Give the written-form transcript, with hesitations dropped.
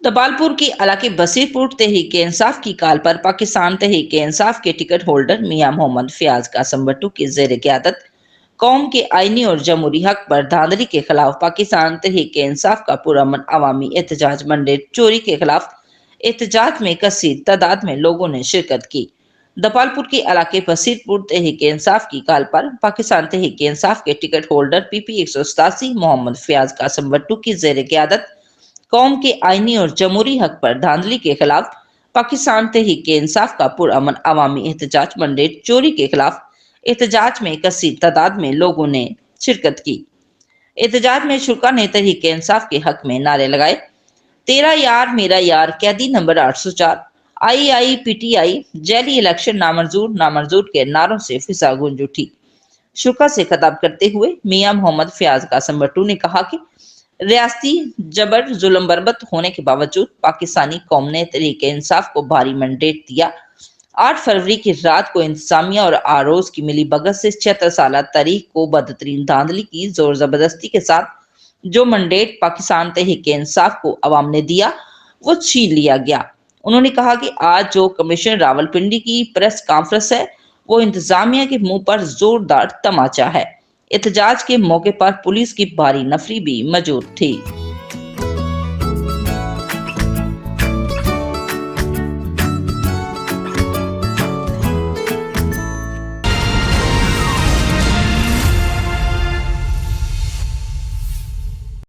तबालपुर की इलाके बसीरपुर तहरीक इंसाफ की कॉल पर पाकिस्तान तहरीक इंसाफ के टिकट होल्डर मियां मोहम्मद फयाज कासम भट्टू की जेर क़यादत कौम के आईनी और जमहूरी हक पर धांधली के खिलाफ पाकिस्तान तहरीक इंसाफ का पुरअमन अवामी एहतजाज मंडे चोरी के खिलाफ एहतजाज में कसीर तादाद में लोगों ने शिरकत की। दपालपुर के इलाके बसीरपुर तहरीक इंसाफ की कॉल पर पाकिस्तान तहरीक इंसाफ के ticket holder PP 187 Mohammad Fayyaz Qasim Bhattu की जेर क़यादत कौम के आईनी और जमहूरी हक पर धांधली के खिलाफ पाकिस्तान तहरीक इंसाफ का पुरअमन अवामी एहतजाज मंडे चोरी के खिलाफ एहतजाज में कसीर तादाद में लोगों ने शिरकत की। एहतजाज में शुरा ने तहरीक इंसाफ के हक में नारे लगाए। तेरा यार मेरा यार, कैदी नंबर 804, IIPTI, जैली इलेक्शन नामंजूर नामंजूर के नारों से फिजा गूंज उठी। शुरा से खिताब करते हुए मियां मोहम्मद फयाज कासम भट्टू ने कहा कि रियासती जबर जुल्म बरबत होने के बावजूद पाकिस्तानी कौम ने तहरीक इंसाफ को भारी मैंडेट दिया। 8 फरवरी की रात को इंतजामिया और आरोज की मिली भगत से 76 साल तारीख को बदतरीन धांधली की जोर जबरदस्ती के साथ जो मैंडेट पाकिस्तान तहरीक इंसाफ को अवाम ने दिया वो छीन लिया गया। उन्होंने कहा कि आज जो कमिश्नर रावलपिंडी की प्रेस कॉन्फ्रेंस है वो इंतजामिया के मुंह पर जोरदार तमाचा है। एहतजाज के मौके पर पुलिस की भारी नफरी भी मौजूद थी।